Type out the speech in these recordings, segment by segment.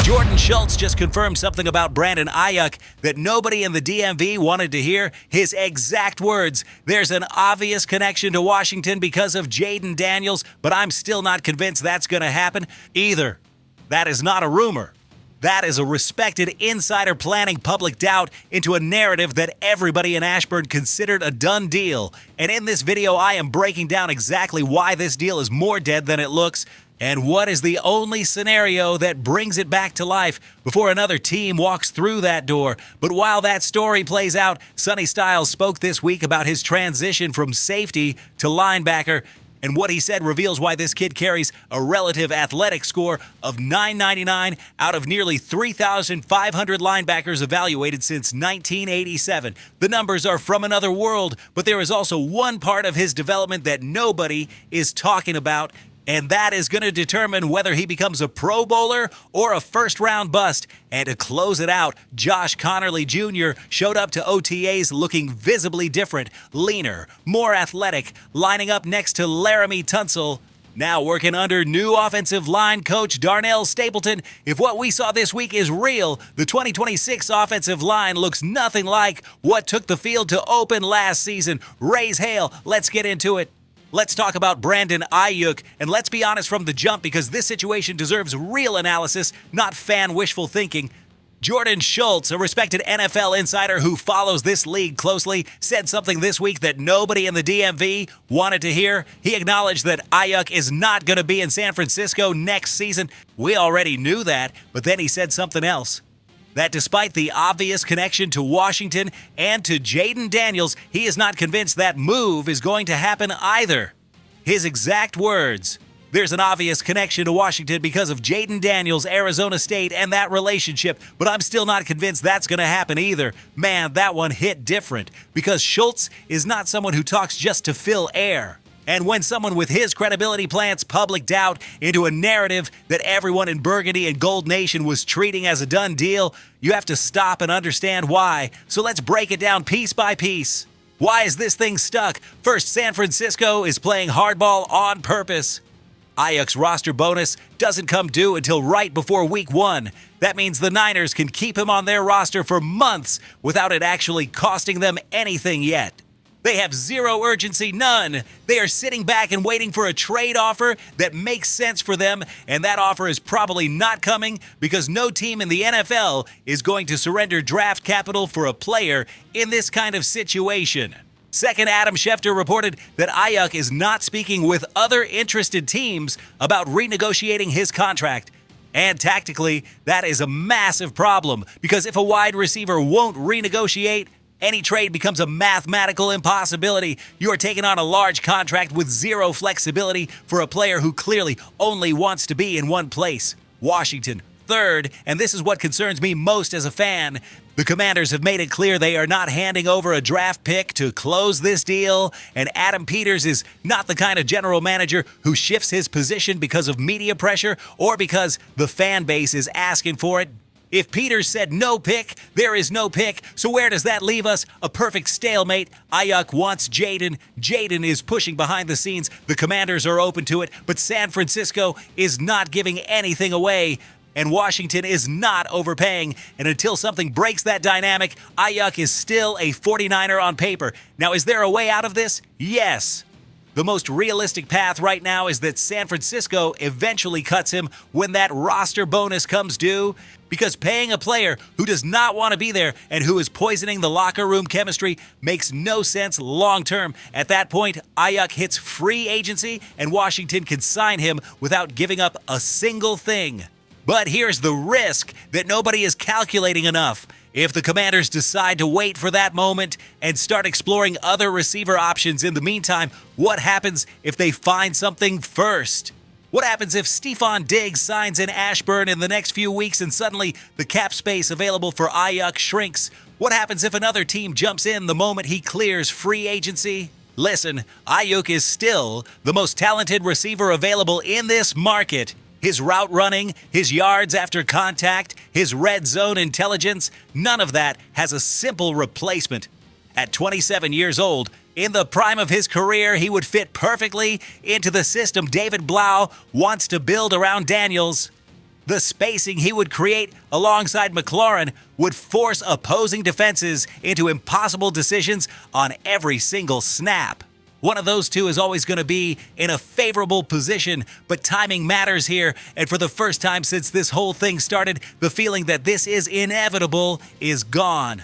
Jordan Schultz just confirmed something about Brandon Aiyuk that nobody in the DMV wanted to hear. His exact words: "There's an obvious connection to Washington because of Jaden Daniels, but I'm still not convinced that's going to happen either." That is not a rumor. That is a respected insider planting public doubt into a narrative that everybody in Ashburn considered a done deal. And in this video, I am breaking down exactly why this deal is more dead than it looks, and what is the only scenario that brings it back to life before another team walks through that door. But while that story plays out, Sonny Styles spoke this week about his transition from safety to linebacker, and what he said reveals why this kid carries a relative athletic score of 999 out of nearly 3,500 linebackers evaluated since 1987. The numbers are from another world, but there is also one part of his development that nobody is talking about, and that is going to determine whether he becomes a Pro Bowler or a first-round bust. And to close it out, Josh Connerly Jr. showed up to OTAs looking visibly different, leaner, more athletic, lining up next to Laramie Tunsil. Now working under new offensive line coach Darnell Stapleton. If what we saw this week is real, the 2026 offensive line looks nothing like what took the field to open last season. Raise hail. Let's get into it. Let's talk about Brandon Aiyuk, and let's be honest from the jump because this situation deserves real analysis, not fan wishful thinking. Jordan Schultz, a respected NFL insider who follows this league closely, said something this week that nobody in the DMV wanted to hear. He acknowledged that Aiyuk is not going to be in San Francisco next season. We already knew that, but then he said something else. That despite the obvious connection to Washington and to Jaden Daniels, he is not convinced that move is going to happen either. His exact words: "There's an obvious connection to Washington because of Jaden Daniels, Arizona State, and that relationship, but I'm still not convinced that's going to happen either." Man, that one hit different because Schultz is not someone who talks just to fill air. And when someone with his credibility plants public doubt into a narrative that everyone in Burgundy and Gold Nation was treating as a done deal, you have to stop and understand why. So let's break it down piece by piece. Why is this thing stuck? First, San Francisco is playing hardball on purpose. Aiyuk's roster bonus doesn't come due until right before week 1. That means the Niners can keep him on their roster for months without it actually costing them anything yet. They have zero urgency, none. They are sitting back and waiting for a trade offer that makes sense for them, and that offer is probably not coming because no team in the NFL is going to surrender draft capital for a player in this kind of situation. Second, Adam Schefter reported that Aiyuk is not speaking with other interested teams about renegotiating his contract. And tactically, that is a massive problem because if a wide receiver won't renegotiate, any trade becomes a mathematical impossibility. You are taking on a large contract with zero flexibility for a player who clearly only wants to be in one place: Washington. Third, and this is what concerns me most as a fan, the Commanders have made it clear they are not handing over a draft pick to close this deal, and Adam Peters is not the kind of general manager who shifts his position because of media pressure or because the fan base is asking for it. If Peters said no pick, there is no pick. So where does that leave us? A perfect stalemate. Aiyuk wants Jaden. Jaden is pushing behind the scenes. The Commanders are open to it, but San Francisco is not giving anything away. And Washington is not overpaying. And until something breaks that dynamic, Aiyuk is still a 49er on paper. Now, is there a way out of this? Yes. The most realistic path right now is that San Francisco eventually cuts him when that roster bonus comes due, because paying a player who does not want to be there and who is poisoning the locker room chemistry makes no sense long term. At that point, Aiyuk hits free agency and Washington can sign him without giving up a single thing. But here's the risk that nobody is calculating enough. If the Commanders decide to wait for that moment and start exploring other receiver options in the meantime, what happens if they find something first? What happens if Stephon Diggs signs in Ashburn in the next few weeks and suddenly the cap space available for Aiyuk shrinks? What happens if another team jumps in the moment he clears free agency? Listen, Aiyuk is still the most talented receiver available in this market. His route running, his yards after contact, his red zone intelligence, none of that has a simple replacement. At 27 years old, in the prime of his career, he would fit perfectly into the system David Blau wants to build around Daniels. The spacing he would create alongside McLaurin would force opposing defenses into impossible decisions on every single snap. One of those two is always going to be in a favorable position, but timing matters here, and for the first time since this whole thing started, the feeling that this is inevitable is gone.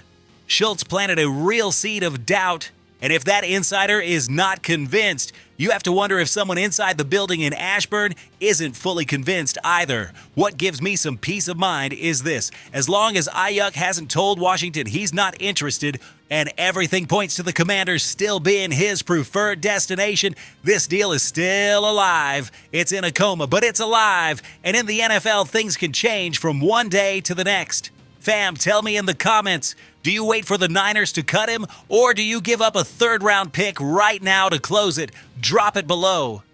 SCHULTZ planted a real seed of doubt, and if that insider is not convinced, you have to wonder if someone inside the building in Ashburn isn't fully convinced either. What gives me some peace of mind is this: as long as Aiyuk hasn't told Washington he's not interested, and everything points to the Commanders still being his preferred destination, this deal is still alive. It's in a coma, but it's alive, and in the NFL, things can change from one day to the next. Fam, tell me in the comments, do you wait for the Niners to cut him, or do you give up a third-round pick right now to close it? Drop it below.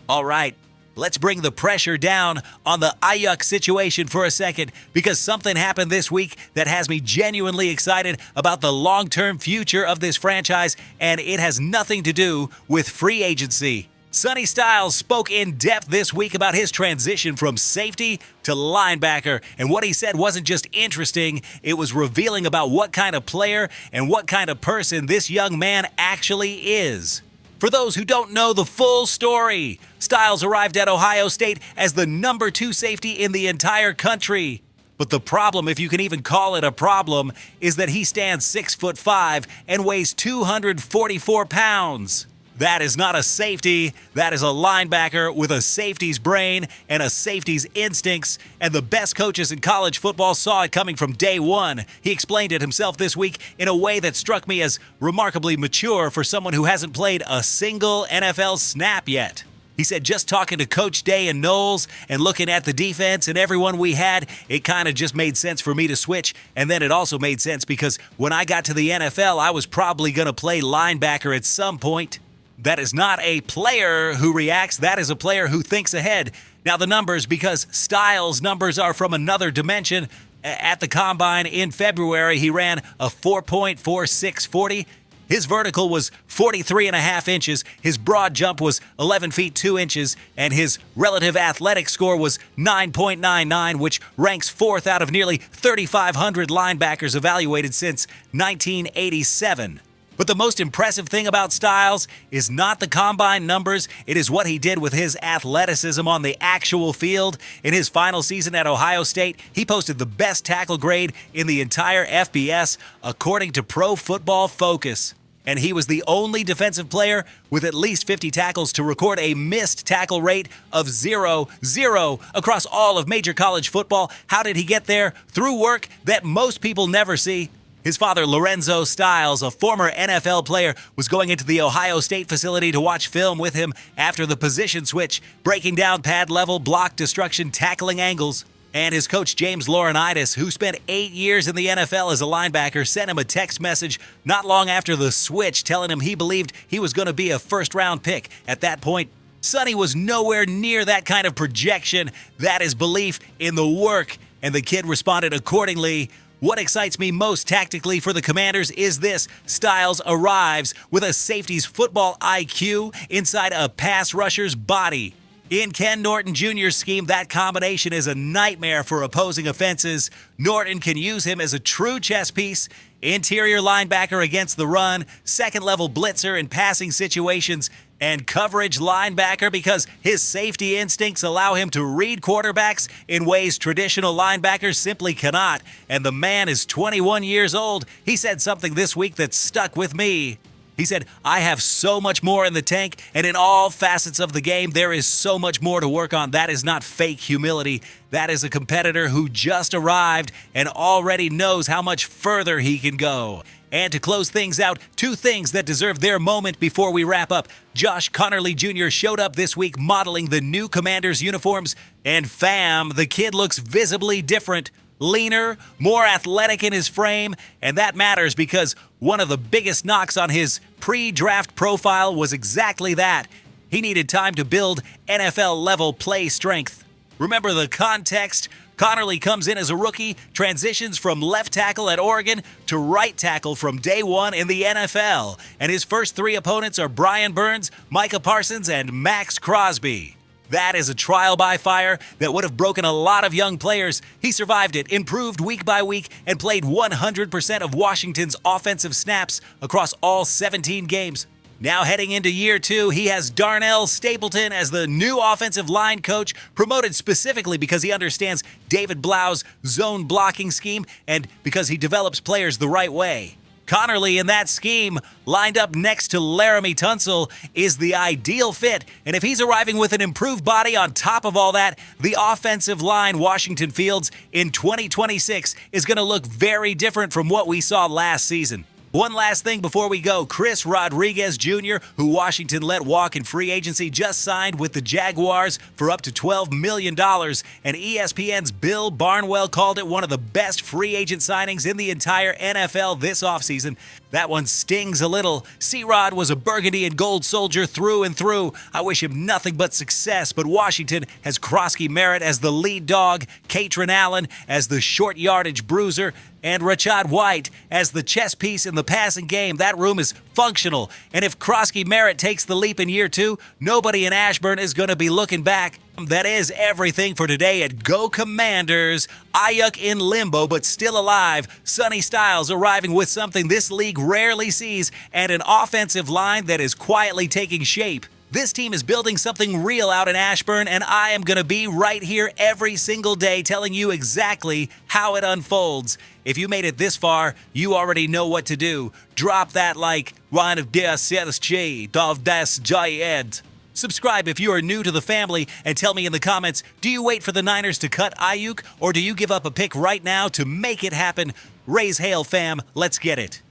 All right, let's bring the pressure down on the Aiyuk situation for a second, because something happened this week that has me genuinely excited about the long-term future of this franchise, and it has nothing to do with free agency. Sonny Styles spoke in depth this week about his transition from safety to linebacker, and what he said wasn't just interesting, it was revealing about what kind of player and what kind of person this young man actually is. For those who don't know the full story, Styles arrived at Ohio State as the number 2 safety in the entire country. But the problem, if you can even call it a problem, is that he stands 6'5" and weighs 244 pounds. That is not a safety, that is a linebacker with a safety's brain and a safety's instincts, and the best coaches in college football saw it coming from day one. He explained it himself this week in a way that struck me as remarkably mature for someone who hasn't played a single NFL snap yet. He said, just talking to Coach Day and Knowles and looking at the defense and everyone we had, it kind of just made sense for me to switch. And then it also made sense because when I got to the NFL, I was probably going to play linebacker at some point. That is not a player who reacts. That is a player who thinks ahead. Now the numbers, because Styles' numbers are from another dimension. At the Combine in February, he ran a 4.4640. His vertical was 43.5 inches. His broad jump was 11 feet 2 inches. And his relative athletic score was 9.99, which ranks 4th out of nearly 3,500 linebackers evaluated since 1987. But the most impressive thing about Styles is not the combine numbers, it is what he did with his athleticism on the actual field. In his final season at Ohio State, he posted the best tackle grade in the entire FBS, according to Pro Football Focus. And he was the only defensive player with at least 50 tackles to record a missed tackle rate of 0-0 across all of major college football. How did he get there? Through work that most people never see. His father, Lorenzo Styles, a former NFL player, was going into the Ohio State facility to watch film with him after the position switch, breaking down pad level, block destruction, tackling angles. And his coach, James Laurinaitis, who spent 8 years in the NFL as a linebacker, sent him a text message not long after the switch telling him he believed he was going to be a first-round pick. At that point, Sonny was nowhere near that kind of projection. That is belief in the work, and the kid responded accordingly. What excites me most tactically for the Commanders is this: Styles arrives with a safety's football IQ inside a pass rusher's body. In Ken Norton Jr.'s scheme, that combination is a nightmare for opposing offenses. Norton can use him as a true chess piece, interior linebacker against the run, second-level blitzer in passing situations, and coverage linebacker because his safety instincts allow him to read quarterbacks in ways traditional linebackers simply cannot. And the man is 21 years old. He said something this week that stuck with me. He said, I have so much more in the tank, and in all facets of the game, there is so much more to work on. That is not fake humility. That is a competitor who just arrived and already knows how much further he can go. And to close things out, 2 things that deserve their moment before we wrap up. Josh Connerly Jr. showed up this week modeling the new Commanders uniforms, and fam, the kid looks visibly different. Leaner, more athletic in his frame, and that matters because one of the biggest knocks on his pre-draft profile was exactly that. He needed time to build NFL-level play strength. Remember the context? Connerly comes in as a rookie, transitions from left tackle at Oregon to right tackle from day one in the NFL, and his first 3 opponents are Brian Burns, Micah Parsons, and Max Crosby. That is a trial by fire that would have broken a lot of young players. He survived it, improved week by week, and played 100% of Washington's offensive snaps across all 17 games. Now heading into year 2, he has Darnell Stapleton as the new offensive line coach, promoted specifically because he understands David Blau's zone blocking scheme and because he develops players the right way. Connerly in that scheme, lined up next to Laramie Tunsil, is the ideal fit. And if he's arriving with an improved body on top of all that, the offensive line Washington fields in 2026 is going to look very different from what we saw last season. One last thing before we go. Chris Rodriguez Jr., who Washington let walk in free agency, just signed with the Jaguars for up to $12 million. And ESPN's Bill Barnwell called it one of the best free agent signings in the entire NFL this offseason. That one stings a little. C-Rod was a burgundy and gold soldier through and through. I wish him nothing but success, but Washington has Krosky Merritt as the lead dog, Katrin Allen as the short yardage bruiser, and Rachaad White as the chess piece in the passing game. That room is functional, and if Krosky Merritt takes the leap in year 2, nobody in Ashburn is going to be looking back. That is everything for today at Go Commanders. Aiyuk in limbo but still alive. Sonny Styles arriving with something this league rarely sees, and an offensive line that is quietly taking shape. This team is building something real out in Ashburn, and I am going to be right here every single day telling you exactly how it unfolds. If you made it this far, you already know what to do. Drop that like, Ryan of des SCHULTZ, Dov das Giant. Subscribe if you are new to the family, and tell me in the comments, do you wait for the Niners to cut Aiyuk, or do you give up a pick right now to make it happen? Raise hail, fam. Let's get it.